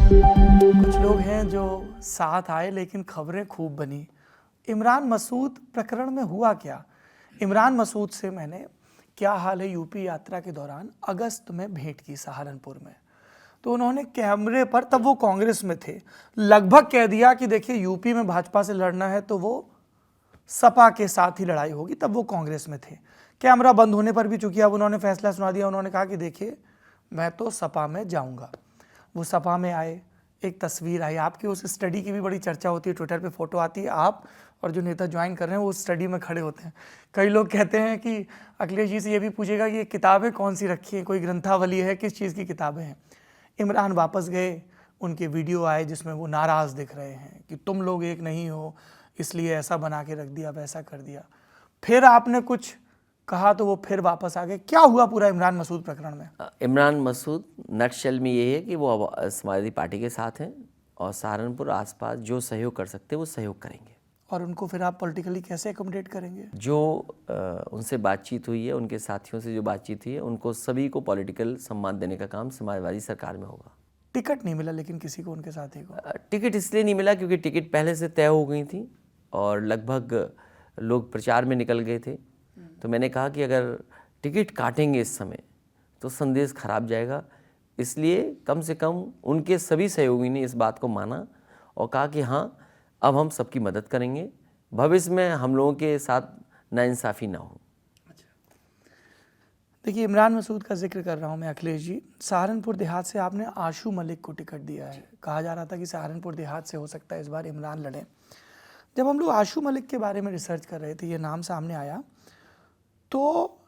कुछ लोग हैं जो साथ आए लेकिन खबरें खूब बनी। इमरान मसूद प्रकरण में हुआ क्या? इमरान मसूद से मैंने क्या हाल है यूपी यात्रा के दौरान अगस्त में भेंट की सहारनपुर में। तो उन्होंने कैमरे पर, तब वो कांग्रेस में थे, लगभग कह दिया कि देखिए यूपी में भाजपा से लड़ना है तो वो सपा के साथ ही लड़ाई होगी। तब वो कांग्रेस में थे। कैमरा बंद होने पर भी चूंकि अब उन्होंने फैसला सुना दिया, उन्होंने कहा कि देखिए मैं तो सपा में जाऊंगा। वो सपा में आए, एक तस्वीर आई आपकी, उस स्टडी की भी बड़ी चर्चा होती है, ट्विटर पे फोटो आती है, आप और जो नेता ज्वाइन कर रहे हैं वो स्टडी में खड़े होते हैं। कई लोग कहते हैं कि अखिलेश जी से ये भी पूछेगा कि ये किताबें कौन सी रखी हैं, कोई ग्रंथावली है, किस चीज़ की किताबें हैं। इमरान वापस गए, उनके वीडियो आए जिसमें वो नाराज़ दिख रहे हैं कि तुम लोग एक नहीं हो, इसलिए ऐसा बना के रख दिया, वैसा कर दिया। फिर आपने कुछ कहा तो वो फिर वापस आ गए। क्या हुआ पूरा इमरान मसूद प्रकरण में? इमरान मसूद नटशेल में ये है कि वो अब समाजवादी पार्टी के साथ हैं और सहारनपुर आसपास जो सहयोग कर सकते हैं वो सहयोग करेंगे। और उनको फिर आप पॉलिटिकली कैसे अकोमोडेट करेंगे? जो उनसे बातचीत हुई है, उनके साथियों से जो बातचीत हुई है, उनको सभी को पॉलिटिकल सम्मान देने का काम समाजवादी सरकार में होगा। टिकट नहीं मिला लेकिन किसी को, उनके साथी को? टिकट इसलिए नहीं मिला क्योंकि टिकट पहले से तय हो गई थी और लगभग लोग प्रचार में निकल गए थे। तो मैंने कहा कि अगर टिकट काटेंगे इस समय तो संदेश खराब जाएगा, इसलिए कम से कम उनके सभी सहयोगी ने इस बात को माना और कहा कि हाँ अब हम सबकी मदद करेंगे, भविष्य में हम लोगों के साथ नाइंसाफ़ी ना हो। देखिए, इमरान मसूद का जिक्र कर रहा हूँ मैं अखिलेश जी। सहारनपुर देहात से आपने आशू मलिक को टिकट दिया है। कहा जा रहा था कि सहारनपुर देहात से हो सकता है इस बार इमरान लड़ें। जब हम लोग आशू मलिक के बारे में रिसर्च कर रहे थे, ये नाम सामने आया, तो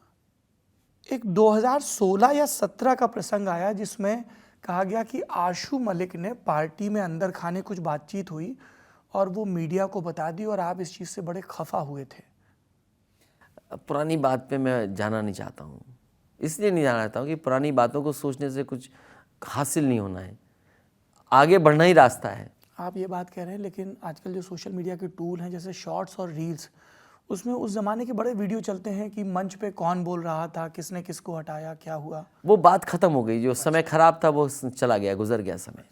एक 2016 या 17 का प्रसंग आया जिसमें कहा गया कि आशू मलिक ने पार्टी में अंदर खाने कुछ बातचीत हुई और वो मीडिया को बता दी और आप इस चीज़ से बड़े खफा हुए थे। पुरानी बात पे मैं जाना नहीं चाहता हूँ, इसलिए नहीं जाना चाहता हूँ कि पुरानी बातों को सोचने से कुछ हासिल नहीं होना है, आगे बढ़ना ही रास्ता है। आप ये बात कह रहे हैं, लेकिन आजकल जो सोशल मीडिया के टूल हैं जैसे शॉर्ट्स और रील्स, उसमें उस ज़माने के बड़े वीडियो चलते हैं कि मंच पे कौन बोल रहा था, किसने किसको हटाया, क्या हुआ। वो बात ख़त्म हो गई, जो समय खराब था वो चला गया, गुजर गया समय।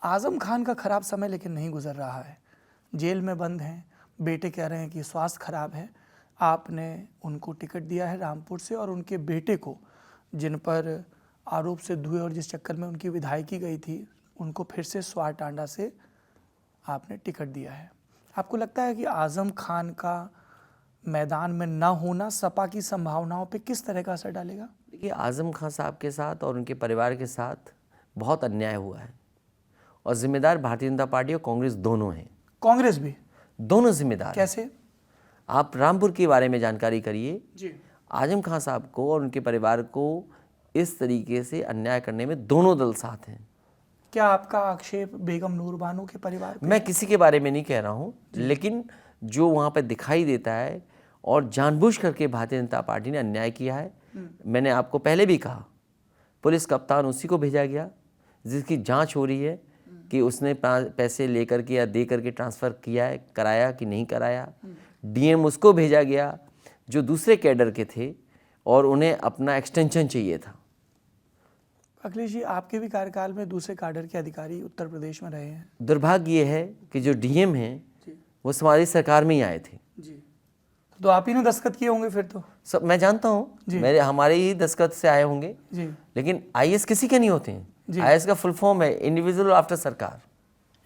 आज़म खान का खराब समय लेकिन नहीं गुजर रहा है, जेल में बंद हैं, बेटे कह रहे हैं कि स्वास्थ्य खराब है। आपने उनको टिकट दिया है रामपुर से और उनके बेटे को, जिन पर आरोप सिद्ध हुए और जिस चक्कर में उनकी विधायकी गई थी, उनको फिर से स्वार टांडा से आपने टिकट दिया है। आपको लगता है कि आज़म खान का मैदान में न होना सपा की संभावनाओं पे किस तरह का असर डालेगा? देखिए, आज़म खान साहब के साथ और उनके परिवार के साथ बहुत अन्याय हुआ है और जिम्मेदार भारतीय जनता पार्टी और कांग्रेस दोनों हैं। कांग्रेस भी? दोनों जिम्मेदार। कैसे? आप रामपुर के बारे में जानकारी करिए जी। आज़म खान साहब को और उनके परिवार को इस तरीके से अन्याय करने में दोनों दल साथ हैं। क्या आपका आक्षेप बेगम नूर बानो के परिवार पे? मैं किसी के बारे में नहीं कह रहा हूँ, लेकिन जो वहाँ पर दिखाई देता है और जानबूझ करके भारतीय जनता पार्टी ने अन्याय किया है। मैंने आपको पहले भी कहा, पुलिस कप्तान उसी को भेजा गया जिसकी जांच हो रही है कि उसने पैसे लेकर के या दे करके ट्रांसफ़र किया है, कराया कि नहीं कराया। डीएम उसको भेजा गया जो दूसरे कैडर के थे और उन्हें अपना एक्सटेंशन चाहिए था। अखिलेश जी, आपके भी कार्यकाल में दूसरे कैडर के अधिकारी उत्तर प्रदेश में रहे हैं। दुर्भाग्य ये है कि जो डीएम हैं वो समाजवादी सरकार में ही आए थे। जी। तो आप ही ने दस्तखत किए होंगे फिर तो? सब मैं जानता हूँ, हमारे ही दस्तखत से आए होंगे जी। लेकिन आईएएस किसी के नहीं होते हैं। आईएएस का फुल फॉर्म है इंडिविजुअल आफ्टर सरकार।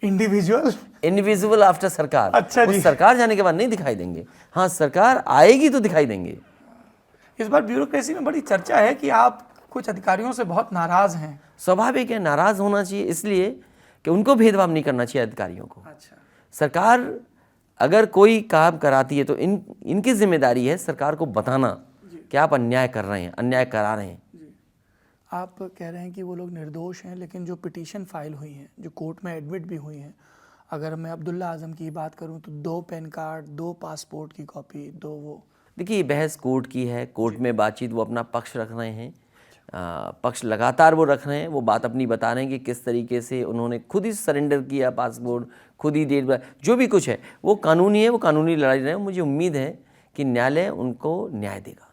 इंडिविजुअल आफ्टर सरकार। अच्छा जी। सरकार जाने के बाद नहीं दिखाई देंगे, हाँ सरकार आएगी तो दिखाई देंगे। इस बार ब्यूरोक्रेसी में बड़ी चर्चा है कि आप कुछ अधिकारियों से बहुत नाराज हैं। स्वाभाविक है, नाराज होना चाहिए, इसलिए कि उनको भेदभाव नहीं करना चाहिए अधिकारियों को। अच्छा। सरकार अगर कोई काम कराती है तो इनकी जिम्मेदारी है सरकार को बताना कि आप अन्याय कर रहे हैं, अन्याय करा रहे हैं। आप कह रहे हैं कि वो लोग निर्दोष हैं, लेकिन जो पिटीशन फाइल हुई हैं, जो कोर्ट में एडमिट भी हुई हैं, अगर मैं अब्दुल्ला आजम की बात करूं तो 2 पैन कार्ड, 2 पासपोर्ट की कॉपी, 2 वो। देखिए, बहस कोर्ट की है, कोर्ट में बातचीत, वो अपना पक्ष रख रहे हैं, पक्ष लगातार वो रख रहे हैं, वो बात अपनी बता रहे हैं कि किस तरीके से उन्होंने खुद ही सरेंडर किया पासपोर्ट, खुद ही डेट, जो भी कुछ है वो कानूनी है, वो कानूनी लड़ाई रहे हैं। मुझे उम्मीद है कि न्यायालय उनको न्याय देगा।